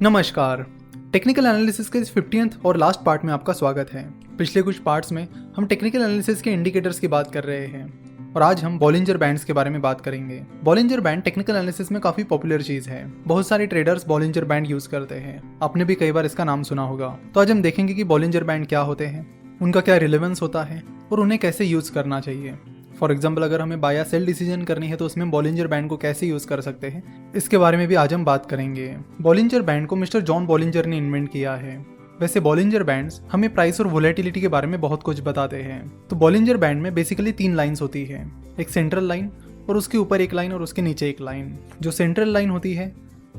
नमस्कार। Technical analysis के इस 15th और लास्ट पार्ट में आपका स्वागत है। पिछले कुछ पार्ट्स में हम टेक्निकल एनालिसिस के इंडिकेटर्स की बात कर रहे हैं और आज हम बॉलिंजर बैंड्स के बारे में बात करेंगे। बॉलिंजर बैंड टेक्निकल एनालिसिस में काफी पॉपुलर चीज है। बहुत सारे ट्रेडर्स बॉलिंजर बैंड यूज करते हैं। आपने भी कई बार इसका नाम सुना होगा। तो आज हम देखेंगे कि बॉलिंजर बैंड क्या होते हैं, उनका क्या रिलेवेंस होता है और उन्हें कैसे यूज करना चाहिए। फॉर एग्जाम्पल, अगर हमें बाय या सेल डिसीजन करनी है तो उसमें बॉलिंजर बैंड को कैसे यूज कर सकते हैं, इसके बारे में भी आज हम बात करेंगे। बॉलिंजर बैंड को मिस्टर जॉन बॉलिंजर ने इन्वेंट किया है। वैसे बॉलिंजर बैंड्स हमें प्राइस और वोलेटिलिटी के बारे में बहुत कुछ बताते हैं। तो बॉलिंजर बैंड में बेसिकली 3 लाइंस होती है, एक सेंट्रल लाइन और उसके ऊपर एक लाइन और उसके नीचे एक लाइन। जो सेंट्रल लाइन होती है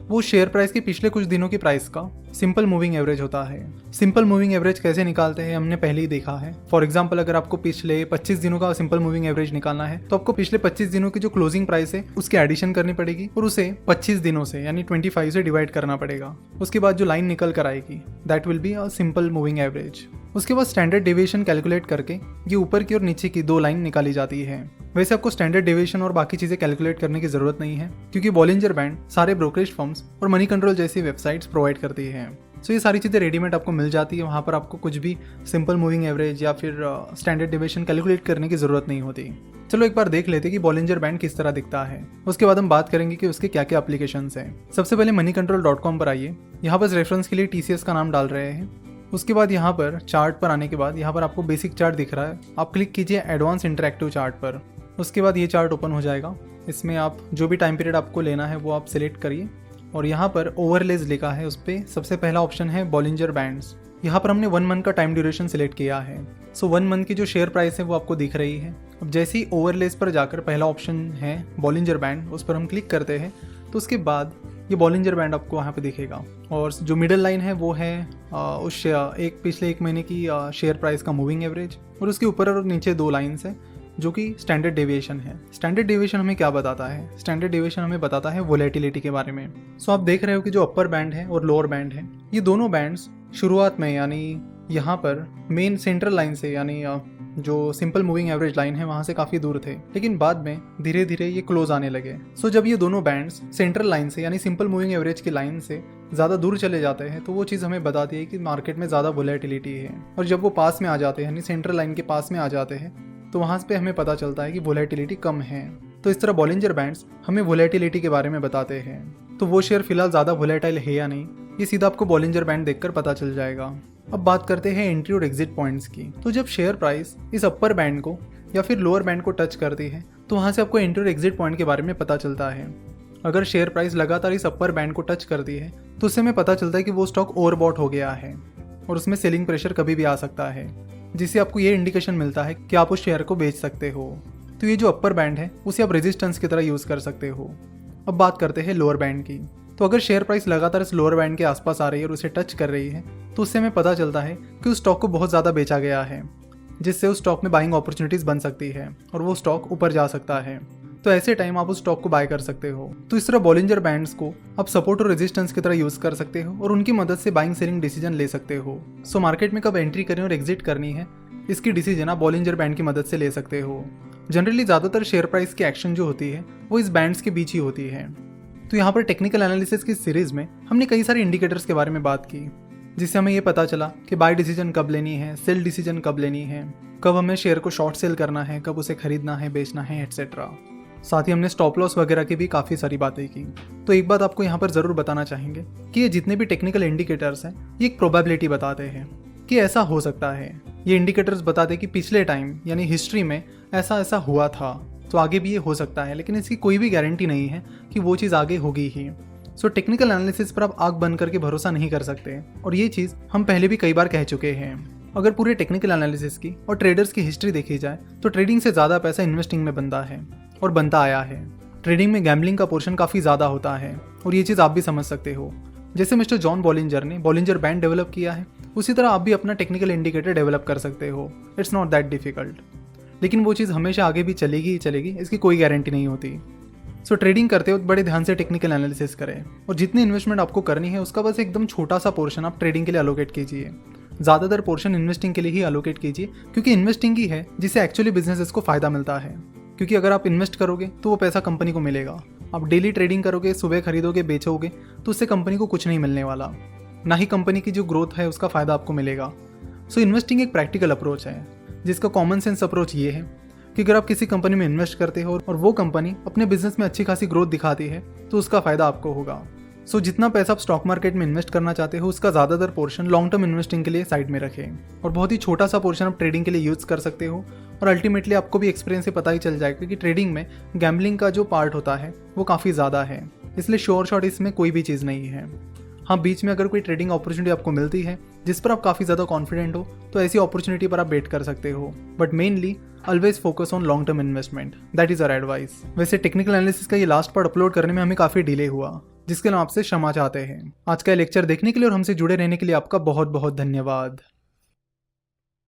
वो शेयर प्राइस के पिछले कुछ दिनों की प्राइस का सिंपल मूविंग एवरेज होता है। सिंपल मूविंग एवरेज कैसे निकालते हैं हमने पहले ही देखा है। फॉर एग्जांपल, अगर आपको पिछले 25 दिनों का सिंपल मूविंग एवरेज निकालना है तो आपको पिछले 25 दिनों की जो क्लोजिंग प्राइस है उसकी एडिशन करनी पड़ेगी और उसे 25 दिनों से यानी 25 से डिवाइड करना पड़ेगा। उसके बाद जो लाइन निकल कर आएगी that will be a simple moving average. उसके बाद स्टैंडर्ड डेविएशन कैलकुलेट करके ये ऊपर की और नीचे की 2 लाइन निकाली जाती है। वैसे आपको स्टैंडर्ड डेविएशन और बाकी चीजें कैलकुलेट करने की जरूरत नहीं है, क्योंकि बॉलिंजर बैंड सारे ब्रोकरेज फर्म्स और मनी कंट्रोल जैसी वेबसाइट्स प्रोवाइड करती है। सो ये सारी चीज़ें रेडीमेड आपको मिल जाती है। वहाँ पर आपको कुछ भी सिंपल मूविंग एवरेज या फिर स्टैंडर्ड डेविएशन कैलकुलेट करने की जरूरत नहीं होती। चलो एक बार देख लेते हैं कि बॉलिंजर बैंड किस तरह दिखता है। उसके बाद हम बात करेंगे कि उसके क्या क्या एप्लीकेशंस हैं। सबसे पहले moneycontrol.com पर आइए। यहाँ पर रेफरेंस के लिए TCS का नाम डाल रहे हैं। उसके बाद यहाँ पर चार्ट पर आने के बाद यहाँ पर आपको बेसिक चार्ट दिख रहा है, आप क्लिक कीजिए एडवांस इंटरैक्टिव चार्ट पर। उसके बाद ये चार्ट ओपन हो जाएगा। इसमें आप जो भी टाइम पीरियड आपको लेना है वो आप सिलेक्ट करिए और यहाँ पर ओवरलेज लिखा है, उस पर सबसे पहला ऑप्शन है बॉलिंजर बैंड्स। यहाँ पर हमने 1 मंथ का टाइम ड्यूरेशन सिलेक्ट किया है। सो 1 मंथ की जो शेयर प्राइस है वो आपको दिख रही है। अब जैसे ही ओवरलेज पर जाकर पहला ऑप्शन है बॉलिंजर बैंड, उस पर हम क्लिक करते हैं तो उसके बाद ये बॉलिंजर बैंड आपको वहाँ पे दिखेगा। और जो मिडिल लाइन है वो है पिछले 1 महीने की शेयर प्राइस का मूविंग एवरेज और उसके ऊपर और नीचे 2 लाइन्स है जो कि स्टैंडर्ड डेविएशन है। स्टैंडर्ड डेविएशन हमें क्या बताता है? स्टैंडर्ड डेविएशन हमें बताता है वोलेटिलिटी के बारे में। सो आप देख रहे हो कि जो अपर बैंड है और लोअर बैंड है, ये दोनों बैंड्स शुरुआत में यानी यहाँ पर मेन सेंट्रल लाइन से यानी जो सिंपल मूविंग एवरेज लाइन है वहाँ से काफ़ी दूर थे, लेकिन बाद में धीरे धीरे ये क्लोज आने लगे। सो जब ये दोनों बैंड्स सेंट्रल लाइन से यानी सिंपल मूविंग एवरेज की लाइन से ज़्यादा दूर चले जाते हैं तो वो चीज़ हमें बताती है कि मार्केट में ज़्यादा वोलेटिलिटी है। और जब वो पास में आ जाते हैं यानी सेंट्रल लाइन के पास में आ जाते हैं तो वहाँ पे हमें पता चलता है कि वोलेटिलिटी कम है। तो इस तरह बॉलिंजर बैंड्स हमें वोलेटिलिटी के बारे में बताते हैं। तो वो शेयर फिलहाल ज़्यादा वोलेटाइल है या नहीं, ये सीधा आपको बॉलिंजर बैंड देखकर पता चल जाएगा। अब बात करते हैं एंट्री और एग्जिट पॉइंट्स की। तो जब शेयर प्राइस इस अपर बैंड को या फिर लोअर बैंड को टच करती है तो वहाँ से आपको एंट्री और एग्जिट पॉइंट के बारे में पता चलता है। अगर शेयर प्राइस लगातार इस अपर बैंड को टच करती है तो उससे हमें पता चलता है कि वो स्टॉक ओवरबॉट हो गया है और उसमें सेलिंग प्रेशर कभी भी आ सकता है, जिससे आपको ये इंडिकेशन मिलता है कि आप उस शेयर को बेच सकते हो। तो ये जो अपर बैंड है उसे आप रेजिस्टेंस की तरह यूज़ कर सकते हो। अब बात करते हैं लोअर बैंड की। तो अगर शेयर प्राइस लगातार इस लोअर बैंड के आसपास आ रही है और उसे टच कर रही है तो उससे हमें पता चलता है कि उस स्टॉक को बहुत ज़्यादा बेचा गया है, जिससे उस स्टॉक में बाइंग अपॉर्चुनिटीज़ बन सकती है और वो स्टॉक ऊपर जा सकता है। तो ऐसे टाइम आप उस स्टॉक को बाय कर सकते हो। तो इस तरह बॉलिंजर बैंड्स को आप सपोर्ट और रेजिस्टेंस की तरह यूज़ कर सकते हो और उनकी मदद से बाइंग सेलिंग डिसीजन ले सकते हो। सो मार्केट में कब एंट्री करनी और एग्जिट करनी है इसकी डिसीजन आप बॉलिंजर बैंड की मदद से ले सकते हो। जनरली ज़्यादातर शेयर प्राइस की एक्शन जो होती है वो इस बैंड्स के बीच ही होती है। तो यहाँ पर टेक्निकल एनालिसिस की सीरीज में हमने कई सारे इंडिकेटर्स के बारे में बात की, जिससे हमें ये पता चला कि बाय डिसीजन कब लेनी है, सेल डिसीजन कब लेनी है, कब हमें शेयर को शॉर्ट सेल करना है, कब उसे खरीदना है, बेचना है, एटसेट्रा। साथ ही हमने स्टॉप लॉस वगैरह की भी काफ़ी सारी बातें की। तो एक बात आपको यहाँ पर ज़रूर बताना चाहेंगे कि ये जितने भी टेक्निकल इंडिकेटर्स हैं ये एक प्रोबेबिलिटी बताते हैं कि ऐसा हो सकता है। ये इंडिकेटर्स बताते कि पिछले टाइम यानी हिस्ट्री में ऐसा ऐसा हुआ था, तो आगे भी ये हो सकता है, लेकिन इसकी कोई भी गारंटी नहीं है कि वो चीज़ आगे होगी ही। सो टेक्निकल एनालिसिस पर आप आंख बंद करके भरोसा नहीं कर सकते और ये चीज़ हम पहले भी कई बार कह चुके हैं। अगर पूरे टेक्निकल एनालिसिस की और ट्रेडर्स की हिस्ट्री देखी जाए तो ट्रेडिंग से ज़्यादा पैसा इन्वेस्टिंग में बनता है और बनता आया है। ट्रेडिंग में गैम्बलिंग का पोर्शन काफ़ी ज़्यादा होता है और ये चीज़ आप भी समझ सकते हो। जैसे मिस्टर जॉन बॉलिंजर ने बॉलिंजर बैंड डेवलप किया है, उसी तरह आप भी अपना टेक्निकल इंडिकेटर डेवलप कर सकते हो। It's not that difficult. लेकिन वो चीज़ हमेशा आगे भी चलेगी ही चलेगी, इसकी कोई गारंटी नहीं होती। सो ट्रेडिंग करते वक्त बड़े ध्यान से टेक्निकल एनालिसिस करें और जितनी इन्वेस्टमेंट आपको करनी है उसका बस एकदम छोटा सा पोर्शन आप ट्रेडिंग के लिए अलोकेट कीजिए। ज़्यादातर पोर्शन इन्वेस्टिंग के लिए ही अलोकेट कीजिए, क्योंकि इन्वेस्टिंग ही है जिससे एक्चुअली बिजनेसेस को फ़ायदा मिलता है। क्योंकि अगर आप इन्वेस्ट करोगे तो वो पैसा कंपनी को मिलेगा, आप डेली ट्रेडिंग करोगे, सुबह खरीदोगे, बेचोगे, तो उससे कंपनी को कुछ नहीं मिलने वाला, ना ही कंपनी की जो ग्रोथ है उसका फ़ायदा आपको मिलेगा। सो इन्वेस्टिंग एक प्रैक्टिकल अप्रोच है, जिसका कॉमन सेंस अप्रोच ये है कि अगर आप किसी कंपनी में इन्वेस्ट करते हो और वो कंपनी अपने बिजनेस में अच्छी खासी ग्रोथ दिखाती है तो उसका फ़ायदा आपको होगा। सो जितना पैसा आप स्टॉक मार्केट में इन्वेस्ट करना चाहते हो उसका ज़्यादातर पोर्शन लॉन्ग टर्म इन्वेस्टिंग के लिए साइड में रखें और बहुत ही छोटा सा पोर्शन आप ट्रेडिंग के लिए यूज़ कर सकते हो। और अल्टीमेटली आपको भी एक्सपीरियंस से पता ही चल जाएगा कि ट्रेडिंग में गैम्बलिंग का जो पार्ट होता है वो काफ़ी ज़्यादा है, इसलिए श्योर शॉट इसमें कोई भी चीज़ नहीं है। हाँ, बीच में अगर कोई ट्रेडिंग अपॉर्चुनिटी आपको मिलती है जिस पर आप काफ़ी ज़्यादा कॉन्फिडेंट हो तो ऐसी अपॉर्चुनिटी पर आप बेट कर सकते हो, but mainly always focus on long term investment, that is our advice. वैसे टेक्निकल एनालिसिस का ये लास्ट पार्ट अपलोड करने में हमें काफ़ी डिले हुआ, जिसके लिए हम आपसे क्षमा चाहते हैं। आज का लेक्चर देखने के लिए और हमसे जुड़े रहने के लिए आपका बहुत बहुत धन्यवाद।